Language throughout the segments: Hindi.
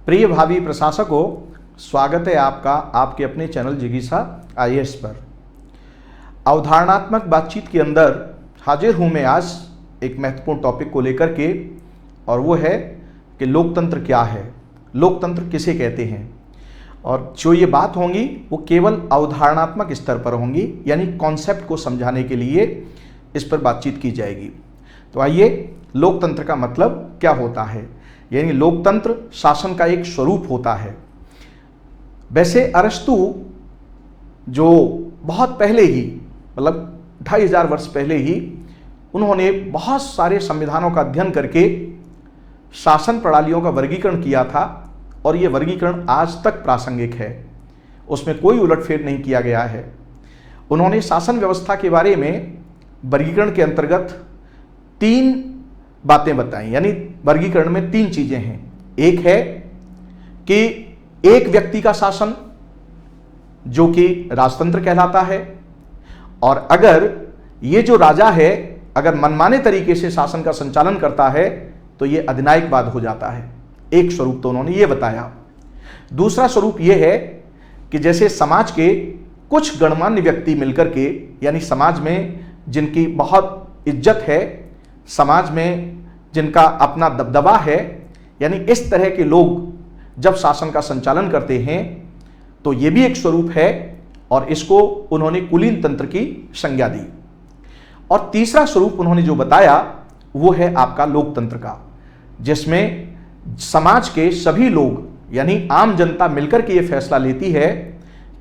प्रिय भावी प्रशासकों, स्वागत है आपका आपके अपने चैनल जिज्ञासा आईएएस पर। अवधारणात्मक बातचीत के अंदर हाजिर हूं मैं आज एक महत्वपूर्ण टॉपिक को लेकर के, और वो है कि लोकतंत्र क्या है, लोकतंत्र किसे कहते हैं। और जो ये बात होंगी वो केवल अवधारणात्मक स्तर पर होंगी, यानी कॉन्सेप्ट को समझाने के लिए इस पर बातचीत की जाएगी। तो आइए, लोकतंत्र का मतलब क्या होता है, यानी लोकतंत्र शासन का एक स्वरूप होता है। वैसे अरस्तु जो बहुत पहले ही, मतलब 2500 वर्ष पहले ही, उन्होंने बहुत सारे संविधानों का अध्ययन करके शासन प्रणालियों का वर्गीकरण किया था, और ये वर्गीकरण आज तक प्रासंगिक है, उसमें कोई उलटफेर नहीं किया गया है। उन्होंने शासन व्यवस्था के बारे में वर्गीकरण के अंतर्गत 3 बातें बताई, यानी वर्गीकरण में 3 चीजें हैं। एक है कि एक व्यक्ति का शासन जो कि राजतंत्र कहलाता है, और अगर ये जो राजा है अगर मनमाने तरीके से शासन का संचालन करता है तो ये अधिनायकवाद हो जाता है। एक स्वरूप तो उन्होंने ये बताया। दूसरा स्वरूप ये है कि जैसे समाज के कुछ गणमान्य व्यक्ति मिलकर के, यानी समाज में जिनकी बहुत इज्जत है, समाज में जिनका अपना दबदबा है, यानी इस तरह के लोग जब शासन का संचालन करते हैं तो ये भी एक स्वरूप है, और इसको उन्होंने कुलीन तंत्र की संज्ञा दी। और तीसरा स्वरूप उन्होंने जो बताया वो है आपका लोकतंत्र का, जिसमें समाज के सभी लोग यानी आम जनता मिलकर के ये फैसला लेती है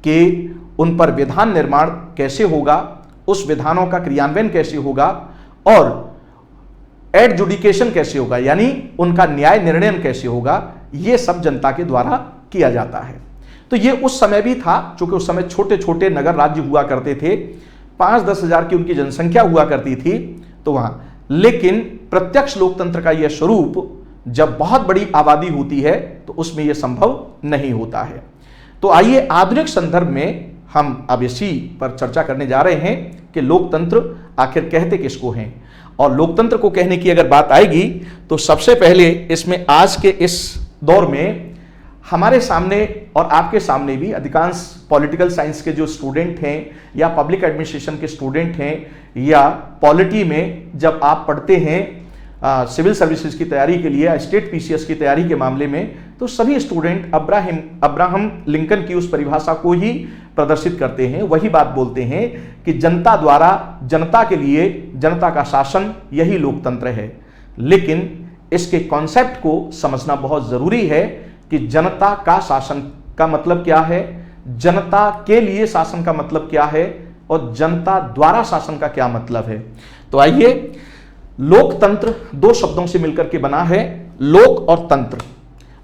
कि उन पर विधान निर्माण कैसे होगा, उस विधानों का क्रियान्वयन कैसे होगा, और एडजुडिकेशन कैसे होगा, यानी उनका न्याय निर्णय कैसे होगा, ये सब जनता के द्वारा किया जाता है। तो ये उस समय भी था, क्योंकि उस समय छोटे छोटे नगर राज्य हुआ करते थे, 5-10 हजार की उनकी जनसंख्या हुआ करती थी तो वहां। लेकिन प्रत्यक्ष लोकतंत्र का यह स्वरूप जब बहुत बड़ी आबादी होती है तो उसमें यह संभव नहीं होता है। तो आइए, आधुनिक संदर्भ में हम अब इसी पर चर्चा करने जा रहे हैं कि लोकतंत्र आखिर कहते किसको हैं। और लोकतंत्र को कहने की अगर बात आएगी तो सबसे पहले इसमें आज के इस दौर में हमारे सामने और आपके सामने भी अधिकांश पॉलिटिकल साइंस के जो स्टूडेंट हैं या पब्लिक एडमिनिस्ट्रेशन के स्टूडेंट हैं या पॉलिटी में जब आप पढ़ते हैं सिविल सर्विसेज की तैयारी के लिए, स्टेट पीसीएस की तैयारी के मामले में, तो सभी स्टूडेंट अब्राहम लिंकन की उस परिभाषा को ही प्रदर्शित करते हैं। वही बात बोलते हैं कि जनता द्वारा जनता के लिए जनता का शासन यही लोकतंत्र है। लेकिन इसके कॉन्सेप्ट को समझना बहुत जरूरी है कि जनता का शासन का मतलब क्या है, जनता के लिए शासन का मतलब क्या है, और जनता द्वारा शासन का क्या मतलब है। तो आइए, लोकतंत्र 2 शब्दों से मिलकर के बना है, लोक और तंत्र।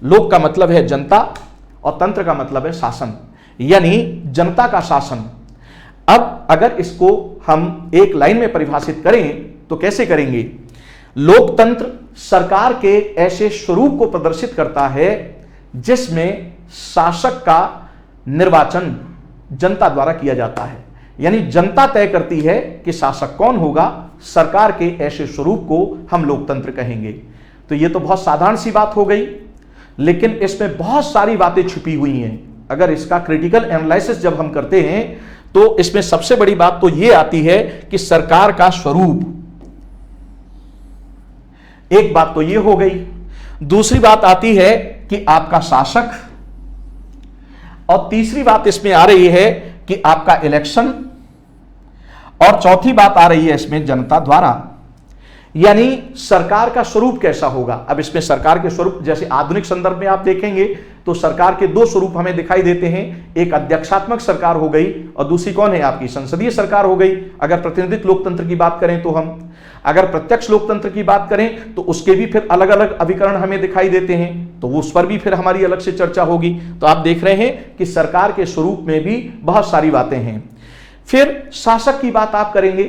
लोक का मतलब है जनता और तंत्र का मतलब है शासन, यानी जनता का शासन। अब अगर इसको हम एक लाइन में परिभाषित करें तो कैसे करेंगे? लोकतंत्र सरकार के ऐसे स्वरूप को प्रदर्शित करता है जिसमें शासक का निर्वाचन जनता द्वारा किया जाता है, यानी जनता तय करती है कि शासक कौन होगा। सरकार के ऐसे स्वरूप को हम लोकतंत्र कहेंगे। तो ये तो बहुत साधारण सी बात हो गई, लेकिन इसमें बहुत सारी बातें छुपी हुई हैं। अगर इसका क्रिटिकल एनालिसिस जब हम करते हैं तो इसमें सबसे बड़ी बात तो ये आती है कि सरकार का स्वरूप, एक बात तो ये हो गई। दूसरी बात आती है कि आपका शासक, और तीसरी बात इसमें आ रही है कि आपका इलेक्शन, और चौथी बात आ रही है इसमें जनता द्वारा, यानी सरकार का स्वरूप कैसा होगा। अब इसमें सरकार के स्वरूप, जैसे आधुनिक संदर्भ में आप देखेंगे तो सरकार के 2 स्वरूप हमें दिखाई देते हैं। एक अध्यक्षात्मक सरकार हो गई, और दूसरी कौन है, आपकी संसदीय सरकार हो गई। अगर प्रतिनिधित्व लोकतंत्र की बात करें तो हम, अगर प्रत्यक्ष लोकतंत्र की बात करें तो उसके भी फिर अलग अलग अभिकरण हमें दिखाई देते हैं, तो उस पर भी फिर हमारी अलग से चर्चा होगी। तो आप देख रहे हैं कि सरकार के स्वरूप में भी बहुत सारी बातें हैं। फिर शासक की बात आप करेंगे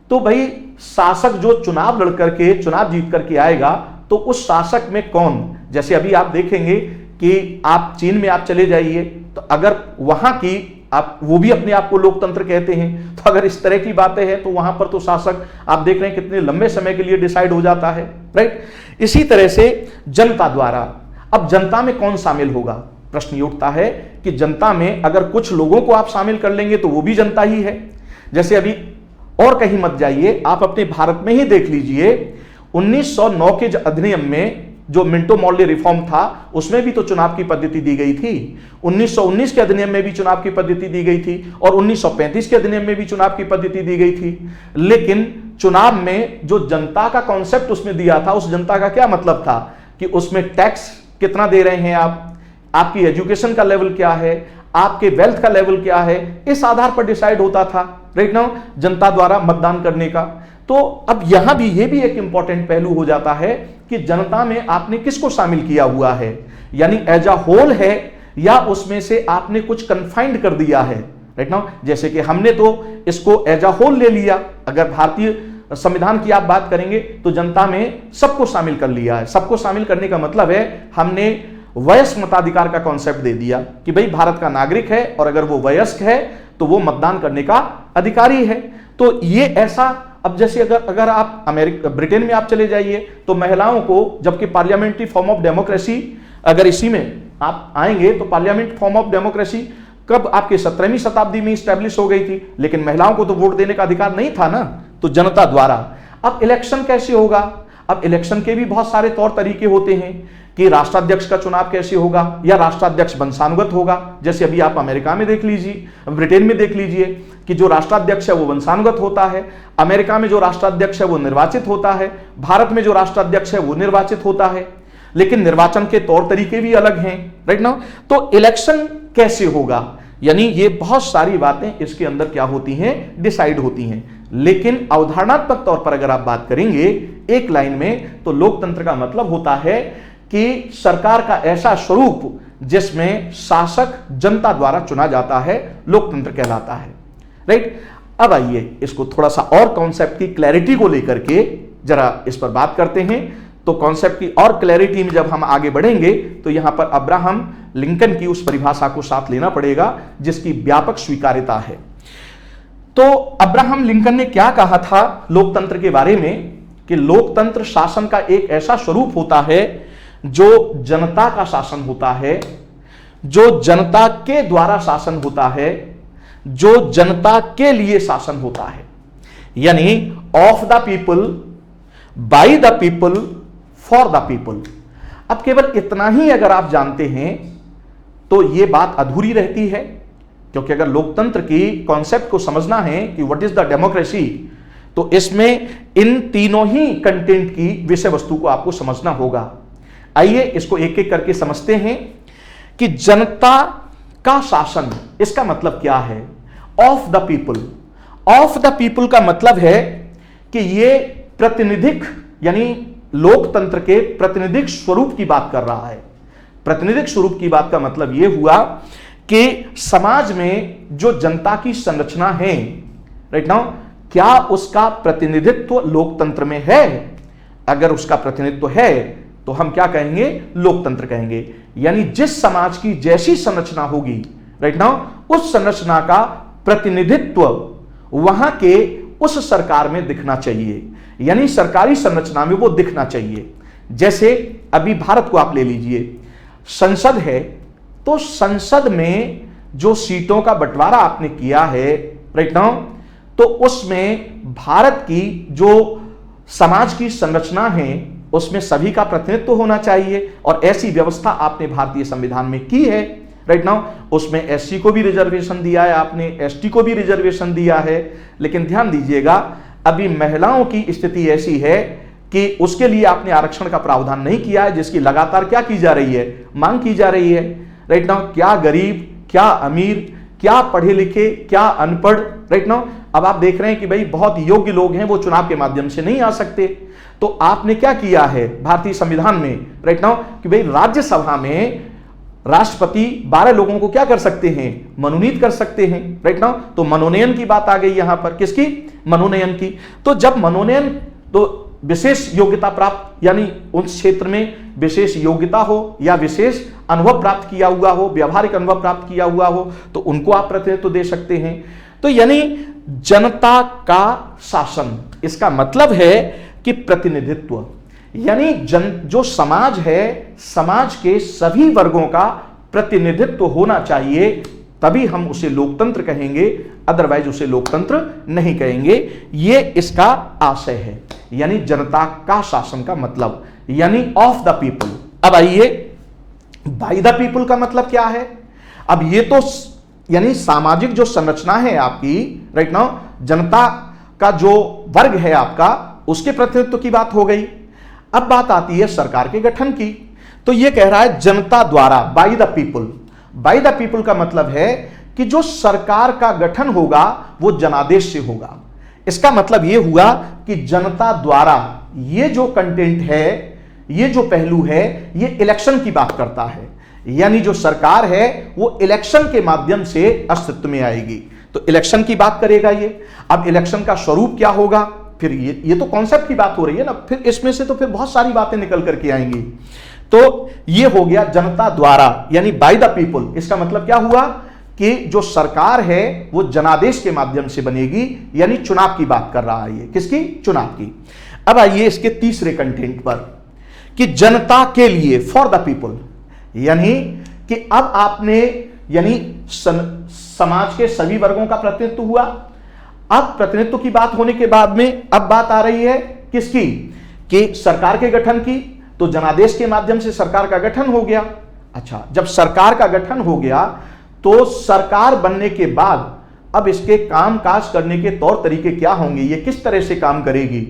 तो भाई, शासक जो चुनाव लड़ करके, चुनाव जीत करके आएगा, तो उस शासक में कौन, जैसे अभी आप देखेंगे कि आप चीन में आप चले जाइए तो अगर वहां की आप, वो भी अपने आप को लोकतंत्र कहते हैं, तो अगर इस तरह की बातें हैं तो वहां पर तो शासक आप देख रहे हैं कितने लंबे समय के लिए डिसाइड हो जाता है, राइट। इसी तरह से जनता द्वारा अब जनता में कौन शामिल होगा? प्रश्न ये उठता है कि जनता में अगर कुछ लोगों को आप शामिल कर लेंगे तो वो भी जनता ही है। जैसे अभी और कहीं मत जाइए, आप अपने भारत में ही देख लीजिए, 1909 के अधिनियम में जो मिंटो मॉर्ले रिफॉर्म था उसमें भी तो चुनाव की पद्धति दी गई थी। 1919 के अधिनियम में भी चुनाव की पद्धति दी गई थी और 1935 के अधिनियम में भी चुनाव की पद्धति दी गई थी। लेकिन चुनाव में जो जनता का कॉन्सेप्ट उसमें दिया था, उस जनता का क्या मतलब था कि उसमें टैक्स कितना दे रहे हैं आप, आपकी एजुकेशन का लेवल क्या है, आपके वेल्थ का लेवल क्या है, इस आधार पर डिसाइड होता था, राइट नाउ, जनता द्वारा मतदान करने का। तो अब यहां भी ये भी एक इंपॉर्टेंट पहलू हो जाता है कि जनता में आपने किसको शामिल किया हुआ है, यानी एज अ होल है या उसमें से आपने कुछ कन्फाइंड कर दिया है, राइट नाउ। जैसे कि हमने तो इसको एज अ होल ले लिया, अगर भारतीय संविधान की आप बात करेंगे तो जनता में सबको शामिल कर लिया है। सबको शामिल करने का मतलब है हमने वयस्क मताधिकार का कॉन्सेप्ट दे दिया कि भाई भारत का नागरिक है और अगर वो वयस्क है तो वो मतदान करने का अधिकारी है। तो ये ऐसा, अब जैसे अगर आप ब्रिटेन में आप चले जाइए तो महिलाओं को, जबकि पार्लियामेंट्री फॉर्म ऑफ डेमोक्रेसी, अगर इसी में आप आएंगे तो पार्लियामेंट फॉर्म ऑफ डेमोक्रेसी कब आपके 17वीं शताब्दी में स्टैब्लिश हो गई थी, लेकिन महिलाओं को तो वोट देने का अधिकार नहीं था ना, तो जनता द्वारा। अब इलेक्शन कैसे होगा? अब इलेक्शन के भी बहुत सारे तौर तरीके होते हैं कि राष्ट्राध्यक्ष का चुनाव कैसे होगा, या राष्ट्राध्यक्ष वंशानुगत होगा। जैसे अभी आप अमेरिका में देख लीजिए, ब्रिटेन में देख लीजिए कि जो राष्ट्राध्यक्ष है वो वंशानुगत होता है, अमेरिका में जो राष्ट्राध्यक्ष है वो निर्वाचित होता है, भारत में जो राष्ट्राध्यक्ष है वो निर्वाचित होता है, लेकिन निर्वाचन के तौर तरीके भी अलग हैं, राइट ना। तो इलेक्शन कैसे होगा, यानी ये बहुत सारी बातें इसके अंदर क्या होती हैं, डिसाइड होती हैं। लेकिन अवधारणात्मक तौर पर अगर आप बात करेंगे एक लाइन में, तो लोकतंत्र का मतलब होता है कि सरकार का ऐसा स्वरूप जिसमें शासक जनता द्वारा चुना जाता है, लोकतंत्र कहलाता है, राइट। अब आइए इसको थोड़ा सा और कॉन्सेप्ट की क्लैरिटी को लेकर के जरा इस पर बात करते हैं। तो कॉन्सेप्ट की और क्लैरिटी में जब हम आगे बढ़ेंगे तो यहां पर अब्राहम लिंकन की उस परिभाषा को साथ लेना पड़ेगा जिसकी व्यापक स्वीकार्यता है। तो अब्राहम लिंकन ने क्या कहा था लोकतंत्र के बारे में कि लोकतंत्र शासन का एक ऐसा स्वरूप होता है जो जनता का शासन होता है, जो जनता के द्वारा शासन होता है, जो जनता के लिए शासन होता है, यानी of the people, by the people, for the people. अब केवल इतना ही अगर आप जानते हैं तो यह बात अधूरी रहती है, क्योंकि अगर लोकतंत्र की कॉन्सेप्ट को समझना है कि व्हाट इज द डेमोक्रेसी, तो इसमें इन तीनों ही कंटेंट की विषय वस्तु को आपको समझना होगा। आइए इसको एक एक करके समझते हैं कि जनता का शासन, इसका मतलब क्या है। Of the people, of the people का मतलब है कि ये प्रातिनिधिक, यानी लोकतंत्र के प्रातिनिधिक स्वरूप की बात कर रहा है। प्रातिनिधिक स्वरूप की बात का मतलब यह हुआ कि समाज में जो जनता की संरचना है, राइट नाउ, क्या उसका प्रतिनिधित्व लोकतंत्र में है? अगर उसका प्रतिनिधित्व है तो हम क्या कहेंगे, लोकतंत्र कहेंगे। यानी जिस समाज की जैसी संरचना होगी, राइट नाउ, उस संरचना का प्रतिनिधित्व वहां के उस सरकार में दिखना चाहिए, यानी सरकारी संरचना में वो दिखना चाहिए। जैसे अभी भारत को आप ले लीजिए, संसद है, तो संसद में जो सीटों का बंटवारा आपने किया है, राइट नाउ, तो उसमें भारत की जो समाज की संरचना है उसमें सभी का प्रतिनिधित्व होना चाहिए, और ऐसी व्यवस्था आपने भारतीय संविधान में की है, राइट नाउ। उसमें एससी को भी रिजर्वेशन दिया है आपने, एसटी को भी रिजर्वेशन दिया है। लेकिन ध्यान दीजिएगा, अभी महिलाओं की स्थिति ऐसी है कि उसके लिए आपने आरक्षण का प्रावधान नहीं किया है, जिसकी लगातार क्या की जा रही है, मांग की जा रही है, राइट नाउ। क्या गरीब, क्या अमीर, क्या पढ़े लिखे, क्या अनपढ़, राइट नाउ, अब आप देख रहे हैं कि भाई बहुत योग्य लोग हैं, वो चुनाव के माध्यम से नहीं आ सकते। तो आपने क्या किया है भारतीय संविधान में, राइट नाउ, कि भाई राज्यसभा में राष्ट्रपति 12 लोगों को क्या कर सकते हैं, मनोनीत कर सकते हैं, राइट नाउ। तो मनोनयन की बात आ गई यहां पर, किसकी, मनोनयन की। तो जब मनोनयन, तो विशेष योग्यता प्राप्त, यानी उस क्षेत्र में विशेष योग्यता हो या विशेष अनुभव प्राप्त किया हुआ हो, व्यवहारिक अनुभव प्राप्त किया हुआ हो, तो उनको आप प्रतिनिधित्व दे सकते हैं। तो यानी जनता का शासन, इसका मतलब है कि प्रतिनिधित्व, यानी जो समाज है, समाज के सभी वर्गों का प्रतिनिधित्व होना चाहिए, तभी हम उसे लोकतंत्र कहेंगे, अदरवाइज उसे लोकतंत्र नहीं कहेंगे। ये इसका आशय है, यानी जनता का शासन का मतलब, यानी ऑफ द पीपल। अब आइए, बाय द पीपल का मतलब क्या है? अब ये तो यानी सामाजिक जो संरचना है आपकी, राइट नाउ, जनता का जो वर्ग है आपका, उसके प्रतिनिधित्व की बात हो गई। अब बात आती है सरकार के गठन की। तो ये कह रहा है जनता द्वारा, by the people. By the people का मतलब है कि जो सरकार का गठन होगा वो जनादेश से होगा। इसका मतलब ये हुआ कि जनता द्वारा ये जो कंटेंट है, ये जो पहलू है, ये इलेक्शन की बात करता है, यानी जो सरकार है वो इलेक्शन के माध्यम से अस्तित्व में आएगी। तो इलेक्शन की बात करेगा ये। अब इलेक्शन का स्वरूप क्या होगा? फिर ये तो कॉन्सेप्ट की बात हो रही है ना, फिर इसमें से तो फिर बहुत सारी बातें निकल करके आएंगी। तो ये हो गया जनता द्वारा, यानी बाय द पीपल। इसका मतलब क्या हुआ कि जो सरकार है वो जनादेश के माध्यम से बनेगी, यानी चुनाव की बात कर रहा है ये। किसकी? चुनाव की। अब आइए इसके तीसरे कंटेंट पर कि जनता के लिए, फॉर द पीपल, यानी कि अब आपने यानी समाज के सभी वर्गों का प्रतिनिधित्व हुआ। अब प्रतिनिधित्व की बात होने के बाद में अब बात आ रही है किसकी? कि सरकार के गठन की। तो जनादेश के माध्यम से सरकार का गठन हो गया। अच्छा, जब सरकार का गठन हो गया तो सरकार बनने के बाद अब इसके काम काज करने के तौर तरीके क्या होंगे, ये किस तरह से काम करेगी?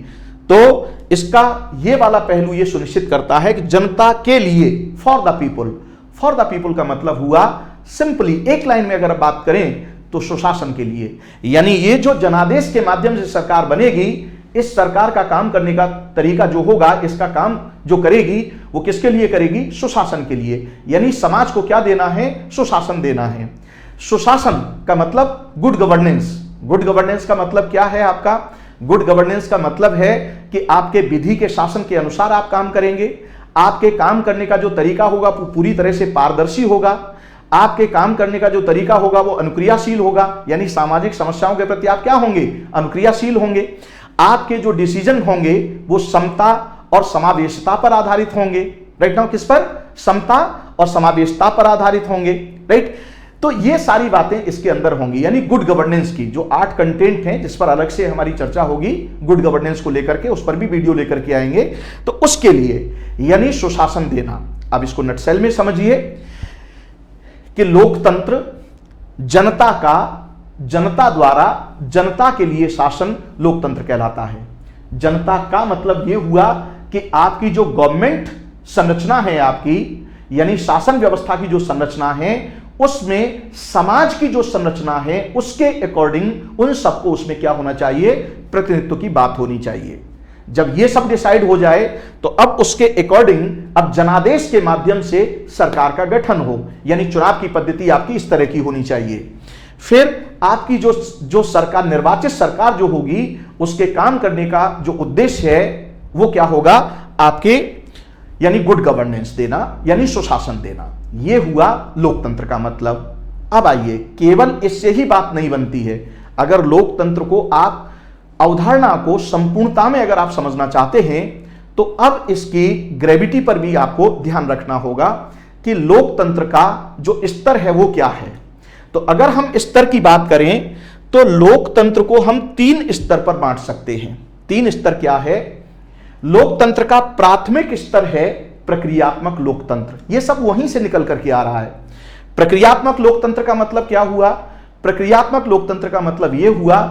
तो इसका ये वाला पहलू ये सुनिश्चित करता है कि जनता के लिए, for the people. For the people का मतलब हुआ सिंपली, एक लाइन में अगर बात करें तो सुशासन के लिए। यानी ये जो जनादेश के माध्यम से सरकार बनेगी, इस सरकार का काम करने का तरीका जो होगा, इसका काम जो करेगी वो किसके लिए करेगी? सुशासन के लिए। यानी समाज को क्या देना है? सुशासन देना है। सुशासन का मतलब गुड गवर्नेंस। गुड गवर्नेंस का मतलब क्या है आपका? गुड गवर्नेंस का मतलब है कि आपके विधि के शासन के अनुसार आप काम करेंगे। आपके काम करने का जो तरीका होगा वो पूरी तरह से पारदर्शी होगा। आपके काम करने का जो तरीका होगा वो अनुक्रियाशील होगा, यानी सामाजिक समस्याओं के प्रति आप क्या होंगे? अनुक्रियाशील होंगे। आपके जो डिसीजन होंगे वो समता और समावेशिता पर आधारित होंगे। राइट नाउ, किस पर? समता और समावेशिता पर आधारित होंगे। राइट, तो ये सारी बातें इसके अंदर होंगी, यानी गुड गवर्नेंस की जो 8 कंटेंट हैं, जिस पर अलग से हमारी चर्चा होगी गुड गवर्नेंस को लेकर के, उस पर भी वीडियो लेकर के आएंगे। तो उसके लिए यानी सुशासन देना। अब इसको नटसेल में समझिए कि लोकतंत्र जनता का, जनता द्वारा जनता के लिए शासन लोकतंत्र कहलाता है। जनता का मतलब यह हुआ कि आपकी जो गवर्नमेंट संरचना है आपकी, यानी शासन व्यवस्था की जो संरचना है, उसमें समाज की जो संरचना है उसके अकॉर्डिंग उन सबको उसमें क्या होना चाहिए? प्रतिनिधित्व की बात होनी चाहिए। जब ये सब डिसाइड हो जाए तो अब उसके अकॉर्डिंग अब जनादेश के माध्यम से सरकार का गठन हो, यानी चुनाव की पद्धति आपकी इस तरह की होनी चाहिए। फिर आपकी जो सरकार, निर्वाचित सरकार जो होगी, उसके काम करने का जो उद्देश्य है वो क्या होगा? आपके यानी गुड गवर्नेंस देना, यानी सुशासन देना। यह हुआ लोकतंत्र का मतलब। अब आइए, केवल इससे ही बात नहीं बनती है। अगर लोकतंत्र को आप अवधारणा को संपूर्णता में अगर आप समझना चाहते हैं तो अब इसकी ग्रेविटी पर भी आपको ध्यान रखना होगा कि लोकतंत्र का जो स्तर है वो क्या है। तो अगर हम स्तर की बात करें तो लोकतंत्र को हम 3 स्तर पर बांट सकते हैं। 3 स्तर क्या है? लोकतंत्र का प्राथमिक स्तर है प्रक्रियात्मक लोकतंत्र। यह सब वहीं से निकल करके आ रहा है। प्रक्रियात्मक लोकतंत्र का मतलब क्या हुआ? प्रक्रियात्मक लोकतंत्र का मतलब यह हुआ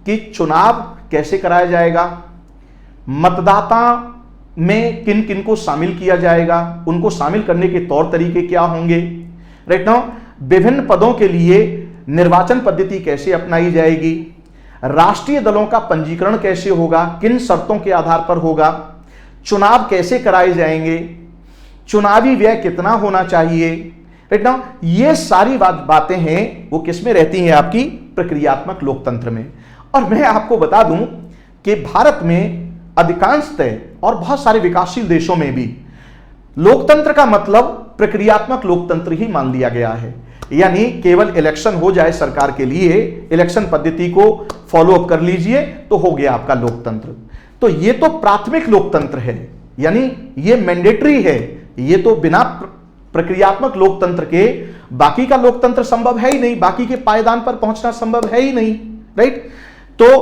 कि चुनाव कैसे कराया जाएगा, मतदाता में किन किन को शामिल किया जाएगा, उनको शामिल करने के तौर तरीके क्या होंगे। राइट नाउ, विभिन्न पदों के लिए निर्वाचन पद्धति कैसे अपनाई जाएगी, राष्ट्रीय दलों का पंजीकरण कैसे होगा, किन शर्तों के आधार पर होगा, चुनाव कैसे कराए जाएंगे, चुनावी व्यय कितना होना चाहिए। राइट नाउ, ये सारी बातें हैं वो किस में रहती हैं? आपकी प्रक्रियात्मक लोकतंत्र में। और मैं आपको बता दूं कि भारत में अधिकांशतः और बहुत सारे विकासशील देशों में भी लोकतंत्र का मतलब प्रक्रियात्मक लोकतंत्र ही मान लिया गया है। यानी केवल इलेक्शन हो जाए सरकार के लिए, इलेक्शन पद्धति को फॉलो अप कर लीजिए तो हो गया आपका लोकतंत्र। तो ये तो प्राथमिक लोकतंत्र है। यानी ये मैंडेटरी है, ये तो बिना प्रक्रियात्मक लोकतंत्र के बाकी का लोकतंत्र संभव है ही नहीं, बाकी के पायदान पर पहुंचना संभव है ही नहीं, राइट। तो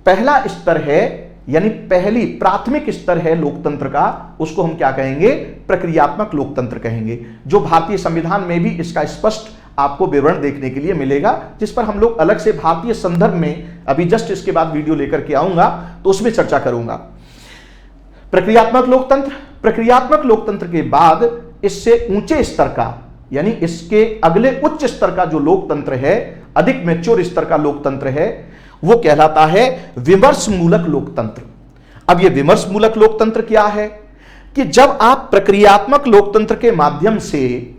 पहला स्तर है, यानी पहली प्राथमिक स्तर है लोकतंत्र का, उसको हम क्या कहेंगे? प्रक्रियात्मक लोकतंत्र कहेंगे, जो भारतीय संविधान में भी इसका स्पष्ट आपको विवरण देखने के लिए मिलेगा, जिस पर हम लोग अलग से भारतीय संदर्भ में अभी जस्ट इसके बाद वीडियो लेकर के आऊंगा तो उसमें चर्चा करूंगा। प्रक्रियात्मक लोकतंत्र, प्रक्रियात्मक लोकतंत्र के बाद इससे ऊंचे स्तर का, यानी इसके अगले उच्च स्तर का जो लोकतंत्र है, अधिक मैच्योर स्तर का लोकतंत्र है, वो कहलाता है विमर्श मूलक लोकतंत्र। अब ये विमर्श मूलक लोकतंत्र क्या है कि जब आप प्रक्रियात्मक लोकतंत्र के माध्यम से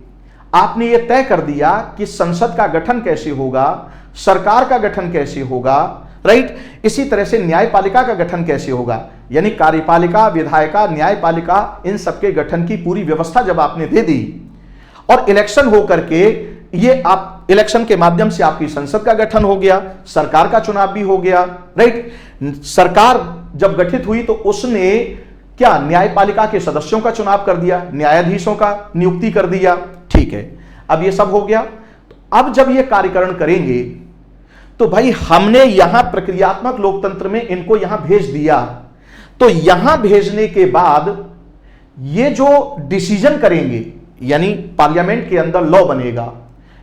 आपने ये तय कर दिया कि संसद का गठन कैसे होगा, सरकार का गठन कैसे होगा, राइट, इसी तरह से न्यायपालिका का गठन कैसे होगा, यानी कार्यपालिका, विधायिका, न्यायपालिका, इन सबके गठन की पूरी व्यवस्था जब आपने दे दी और इलेक्शन हो करके ये आप इलेक्शन के माध्यम से आपकी संसद का गठन हो गया, सरकार का चुनाव भी हो गया, राइट। सरकार जब गठित हुई तो उसने क्या न्यायपालिका के सदस्यों का चुनाव कर दिया, न्यायाधीशों का नियुक्ति कर दिया, ठीक है। अब ये सब हो गया, अब जब ये कार्यकरण करेंगे तो भाई हमने यहां प्रक्रियात्मक लोकतंत्र में इनको यहां भेज दिया, तो यहां भेजने के बाद ये जो डिसीजन करेंगे, यानी पार्लियामेंट के अंदर लॉ बनेगा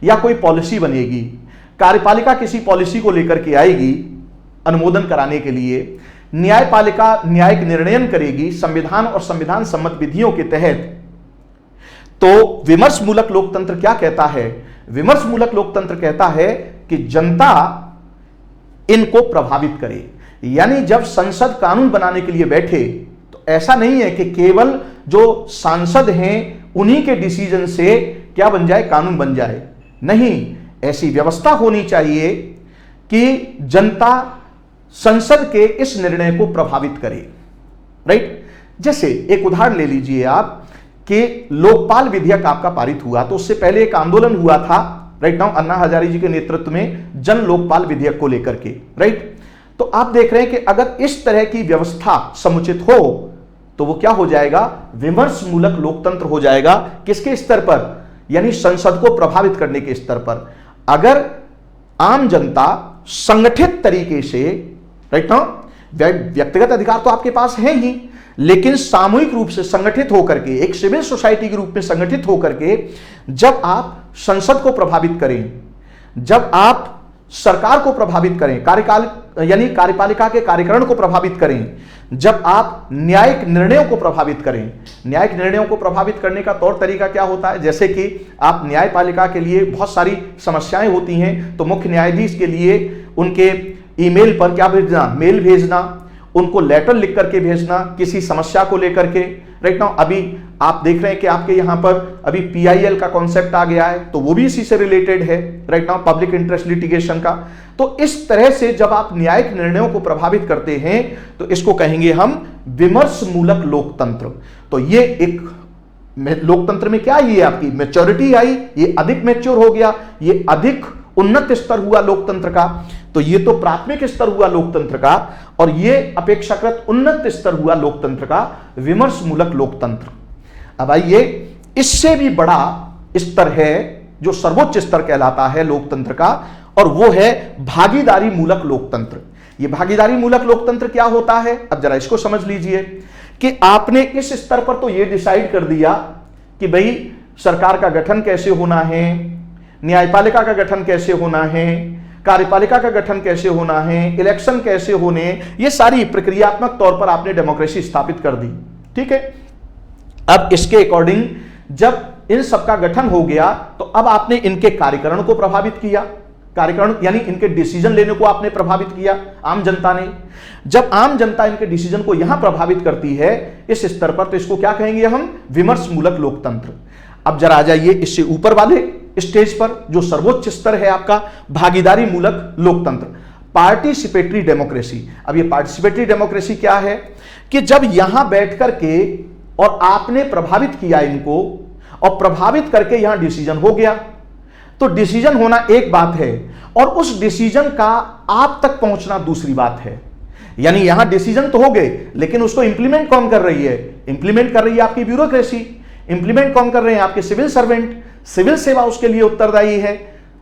या कोई पॉलिसी बनेगी, कार्यपालिका किसी पॉलिसी को लेकर के आएगी अनुमोदन कराने के लिए, न्यायपालिका न्यायिक निर्णयन करेगी संविधान और संविधान सम्मत विधियों के तहत। तो विमर्श मूलक लोकतंत्र क्या कहता है? विमर्श मूलक लोकतंत्र कहता है कि जनता इनको प्रभावित करे, यानी जब संसद कानून बनाने के लिए बैठे तो ऐसा नहीं है कि केवल जो सांसद हैं उन्हीं के डिसीजन से क्या बन जाए, कानून बन जाए, नहीं, ऐसी व्यवस्था होनी चाहिए कि जनता संसद के इस निर्णय को प्रभावित करे, राइट। जैसे एक उदाहरण ले लीजिए आप कि लोकपाल विधेयक आपका पारित हुआ, तो उससे पहले एक आंदोलन हुआ था, राइट नाउ, अन्ना हजारे जी के नेतृत्व में जन लोकपाल विधेयक को लेकर के, राइट। तो आप देख रहे हैं कि अगर इस तरह की व्यवस्था समुचित हो तो वो क्या हो जाएगा, विमर्श मूलक लोकतंत्र हो जाएगा। किसके स्तर पर? यानी संसद को प्रभावित करने के स्तर पर। अगर आम जनता संगठित तरीके से, राइट ना, व्यक्तिगत अधिकार तो आपके पास है ही, लेकिन सामूहिक रूप से संगठित होकर के, एक सिविल सोसाइटी के रूप में संगठित होकर के जब आप संसद को प्रभावित करें, जब आप सरकार को प्रभावित करें, कार्यकाल यानी कार्यपालिका के कार्यकरण को प्रभावित करें, जब आप न्यायिक निर्णयों को प्रभावित करें। न्यायिक निर्णयों को प्रभावित करने का तौर तरीका क्या होता है? जैसे कि आप न्यायपालिका के लिए बहुत सारी समस्याएं होती हैं, तो मुख्य न्यायाधीश के लिए उनके ईमेल पर क्या भेजना, मेल भेजना, उनको लेटर लिख करके भेजना किसी समस्या को लेकर के, राइट नाउ। अभी आप देख रहे हैं कि आपके यहां पर अभी PIL का कॉन्सेप्ट आ गया है, तो वो भी इसी से रिलेटेड है, right now, public interest litigation का। तो इस तरह से जब आप न्यायिक निर्णयों को प्रभावित करते हैं तो इसको कहेंगे हम विमर्श मूलक लोकतंत्र। तो ये एक लोकतंत्र में क्या है, ये आपकी मैच्योरिटी आई, ये अधिक मैच्योर हो गया, ये अधिक उन्नत स्तर हुआ लोकतंत्र का। तो ये तो प्राथमिक स्तर हुआ लोकतंत्र का, और ये अपेक्षाकृत उन्नत स्तर हुआ लोकतंत्र का विमर्श मूलक लोकतंत्र। अब आइए, इससे भी बड़ा स्तर है जो सर्वोच्च स्तर कहलाता है लोकतंत्र का, और वो है भागीदारी मूलक लोकतंत्र। ये भागीदारी मूलक लोकतंत्र क्या होता है? अब जरा इसको समझ लीजिए कि आपने इस स्तर पर तो ये डिसाइड कर दिया कि भाई सरकार का गठन कैसे होना है, न्यायपालिका का गठन कैसे होना है, कार्यपालिका का गठन कैसे होना है, इलेक्शन कैसे होने, ये सारी प्रक्रियात्मक तौर पर आपने डेमोक्रेसी स्थापित कर दी, ठीक है। अब इसके अकॉर्डिंग जब इन सबका गठन हो गया तो अब आपने इनके कार्यकरण को प्रभावित किया, कार्यकरण यानी इनके डिसीजन लेने को आपने प्रभावित किया आम जनता ने। जब आम जनता इनके डिसीजन को यहां प्रभावित करती है इस स्तर पर, तो इसको क्या कहेंगे हम? विमर्श मूलक लोकतंत्र। अब जरा आ जाइए इससे ऊपर वाले स्टेज पर, जो सर्वोच्च स्तर है आपका भागीदारी मूलक लोकतंत्र, पार्टिसिपेटरी डेमोक्रेसी। अब ये पार्टिसिपेटरी डेमोक्रेसी क्या है कि जब यहां बैठ करके और आपने प्रभावित किया इनको, और प्रभावित करके यहां डिसीजन हो गया, तो डिसीजन होना एक बात है और उस डिसीजन का आप तक पहुंचना दूसरी बात है। यानी यहां डिसीजन तो हो गए, लेकिन उसको इंप्लीमेंट कौन कर रही है? इंप्लीमेंट कर रही है आपकी ब्यूरोक्रेसी। इंप्लीमेंट कौन कर रहे हैं? आपके सिविल सर्वेंट। सिविल सेवा उसके लिए उत्तरदायी है,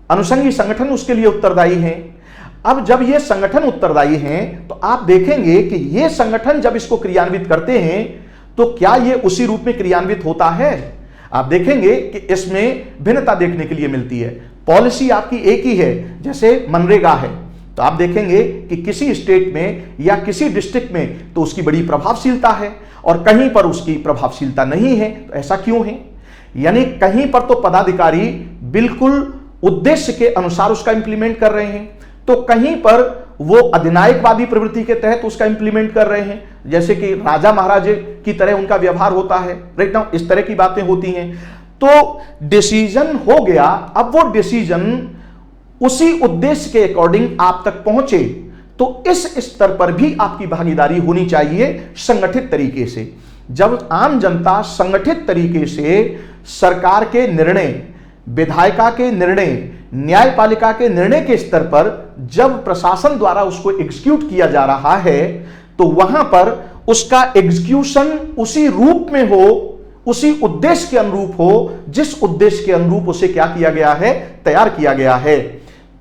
अनुषंगी संगठन उसके लिए उत्तरदायी हैं। अब जब ये संगठन उत्तरदायी हैं तो आप देखेंगे कि ये संगठन जब इसको क्रियान्वित करते हैं तो क्या ये उसी रूप में क्रियान्वित होता है? आप देखेंगे कि इसमें भिन्नता देखने के लिए मिलती है। पॉलिसी आपकी एक ही है, जैसे मनरेगा है, तो आप देखेंगे कि किसी स्टेट में या किसी डिस्ट्रिक्ट में तो उसकी बड़ी प्रभावशीलता है और कहीं पर उसकी प्रभावशीलता नहीं है। तो ऐसा क्यों है? यानी कहीं पर तो पदाधिकारी बिल्कुल उद्देश्य के अनुसार उसका इंप्लीमेंट कर रहे हैं, तो कहीं पर वो अधिनायकवादी प्रवृत्ति के तहत उसका इंप्लीमेंट कर रहे हैं, जैसे कि राजा महाराजे की तरह उनका व्यवहार होता है, राइट नाउ इस तरह की बातें होती हैं। तो डिसीजन हो गया, अब वो डिसीजन उसी उद्देश्य के अकॉर्डिंग आप तक पहुंचे, तो इस स्तर पर भी आपकी भागीदारी होनी चाहिए संगठित तरीके से। जब आम जनता संगठित तरीके से सरकार के निर्णय, विधायिका के निर्णय, न्यायपालिका के निर्णय के स्तर पर जब प्रशासन द्वारा उसको एग्जीक्यूट किया जा रहा है, तो वहां पर उसका एग्जीक्यूशन उसी रूप में हो, उसी उद्देश्य के अनुरूप हो जिस उद्देश्य के अनुरूप उसे क्या किया गया है? तैयार किया गया है।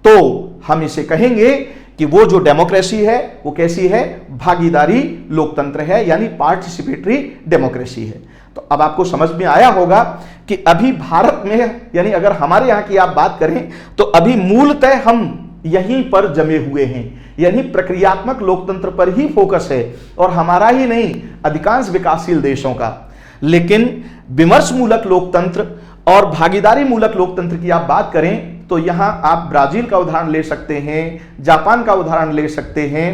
तो हम इसे कहेंगे कि वो जो डेमोक्रेसी है वो कैसी है? भागीदारी लोकतंत्र है, यानी पार्टिसिपेटरी डेमोक्रेसी है। तो अब आपको समझ में आया होगा कि अभी भारत में, यानी अगर हमारे यहां की आप बात करें तो अभी मूलतः हम यहीं पर जमे हुए हैं, यानी प्रक्रियात्मक लोकतंत्र पर ही फोकस है, और हमारा ही नहीं, अधिकांश विकासशील देशों का। लेकिन विमर्श मूलक लोकतंत्र और भागीदारी मूलक लोकतंत्र की आप बात करें तो यहां आप ब्राजील का उदाहरण ले सकते हैं, जापान का उदाहरण ले सकते हैं,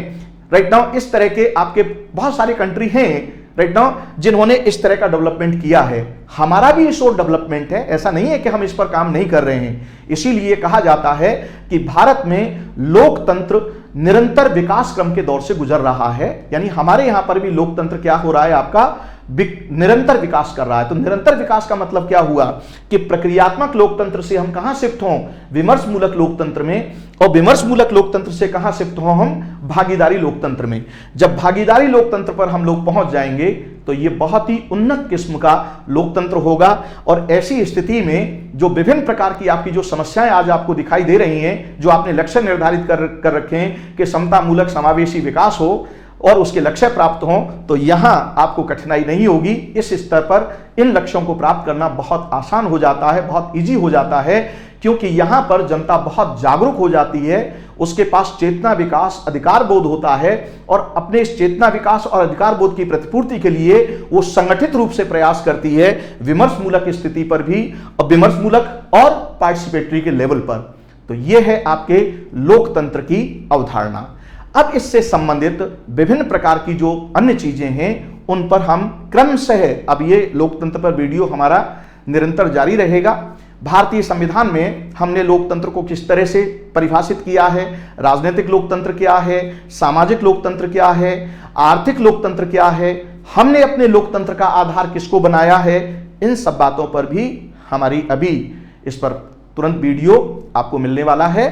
राइट नाउ इस तरह के आपके बहुत सारे कंट्री हैं, राइट नाउ, जिन्होंने इस तरह का डेवलपमेंट किया है। हमारा भी इस ओर डेवलपमेंट है, ऐसा नहीं है कि हम इस पर काम नहीं कर रहे हैं। इसीलिए कहा जाता है कि भारत में लोकतंत्र निरंतर विकास क्रम के दौर से गुजर रहा है, यानी हमारे यहां पर भी लोकतंत्र क्या हो रहा है? आपका निरंतर विकास कर रहा है। तो निरंतर विकास का मतलब क्या हुआ कि प्रक्रियात्मक लोकतंत्र से हम कहां शिफ्ट हों? विमर्श मूलक लोकतंत्र में, और विमर्श मूलक लोकतंत्र से कहां शिफ्ट हों? हम भागीदारी लोकतंत्र में। जब भागीदारी लोकतंत्र पर हम लोग पहुंच जाएंगे तो ये बहुत ही उन्नत किस्म का लोकतंत्र होगा। और ऐसी स्थिति में जो विभिन्न प्रकार की आपकी जो समस्याएं आज आपको दिखाई दे रही हैं, जो आपने लक्ष्य निर्धारित कर रखे हैं कि समता मूलक समावेशी विकास हो और उसके लक्ष्य प्राप्त हों, तो यहां आपको कठिनाई नहीं होगी। इस स्तर पर इन लक्ष्यों को प्राप्त करना बहुत आसान हो जाता है, बहुत इजी हो जाता है, क्योंकि यहां पर जनता बहुत जागरूक हो जाती है, उसके पास चेतना विकास अधिकार बोध होता है, और अपने इस चेतना विकास और अधिकार बोध की प्रतिपूर्ति के लिए वो संगठित रूप से प्रयास करती है, विमर्श मूलक स्थिति पर भी और विमर्श मूलक और पार्टिसिपेटरी के लेवल पर। तो ये है आपके लोकतंत्र की अवधारणा। अब इससे संबंधित विभिन्न प्रकार की जो अन्य चीजें हैं उन पर हम क्रमशः, अब ये लोकतंत्र पर वीडियो हमारा निरंतर जारी रहेगा। भारतीय संविधान में हमने लोकतंत्र को किस तरह से परिभाषित किया है, राजनीतिक लोकतंत्र क्या है, सामाजिक लोकतंत्र क्या है, आर्थिक लोकतंत्र क्या है, हमने अपने लोकतंत्र का आधार किसको बनाया है, इन सब बातों पर भी हमारी अभी इस पर तुरंत वीडियो आपको मिलने वाला है।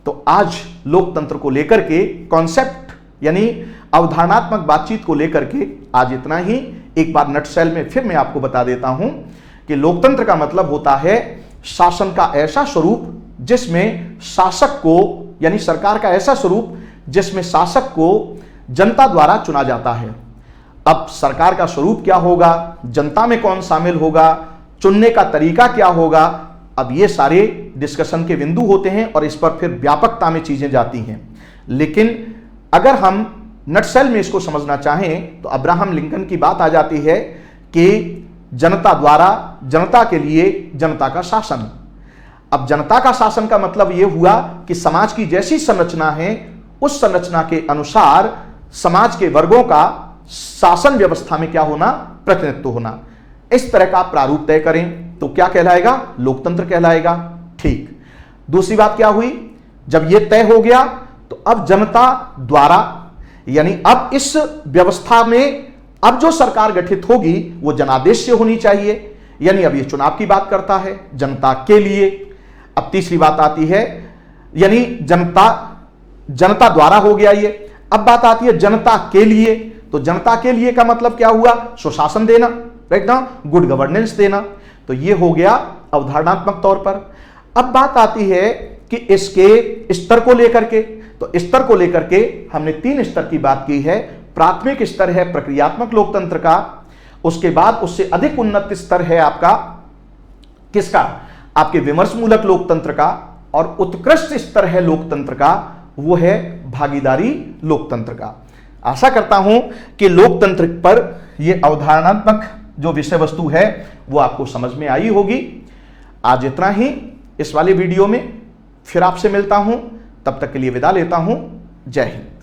तो आज लोकतंत्र को लेकर के कॉन्सेप्ट, यानी अवधारणात्मक बातचीत को लेकर के आज इतना ही। एक बार नटशेल में फिर मैं आपको बता देता हूं कि लोकतंत्र का मतलब होता है शासन का ऐसा स्वरूप जिसमें शासक को, यानी सरकार का ऐसा स्वरूप जिसमें शासक को जनता द्वारा चुना जाता है। अब सरकार का स्वरूप क्या होगा, जनता में कौन शामिल होगा, चुनने का तरीका क्या होगा, अब ये सारे डिस्कशन के बिंदु होते हैं और इस पर फिर व्यापकता में चीजें जाती हैं। लेकिन अगर हम नटशेल में इसको समझना चाहें तो अब्राहम लिंकन की बात आ जाती है कि जनता द्वारा, जनता के लिए जनता का शासन। अब जनता का शासन का मतलब यह हुआ कि समाज की जैसी संरचना है उस संरचना के अनुसार समाज के वर्गों का शासन व्यवस्था में क्या होना, प्रतिनिधित्व होना। इस तरह का प्रारूप तय करें तो क्या कहलाएगा, लोकतंत्र कहलाएगा। ठीक, दूसरी बात क्या हुई, जब यह तय हो गया तो अब जनता द्वारा, यानी अब इस व्यवस्था में अब जो सरकार गठित होगी वो जनादेश से होनी चाहिए, यानी अब ये चुनाव की बात करता है जनता के लिए। अब तीसरी बात आती है, यानी जनता द्वारा हो गया ये। अब बात आती है जनता के लिए, तो जनता के लिए का मतलब क्या हुआ? सुशासन देना, राइट ना, गुड गवर्नेंस देना। तो ये हो गया अवधारणात्मक तौर पर। अब बात आती है कि इसके स्तर को लेकर के, तो स्तर को लेकर के हमने 3 स्तर की बात की है। प्राथमिक स्तर है प्रक्रियात्मक लोकतंत्र का, उसके बाद उससे अधिक उन्नत स्तर है आपका किसका? आपके विमर्शमूलक लोकतंत्र का, और उत्कृष्ट स्तर है लोकतंत्र का, वो है भागीदारी लोकतंत्र का। आशा करता हूं कि लोकतंत्र पर यह अवधारणात्मक जो विषय वस्तु है वो आपको समझ में आई होगी। आज इतना ही इस वाले वीडियो में, फिर आपसे मिलता हूं, तब तक के लिए विदा लेता हूं। जय हिंद।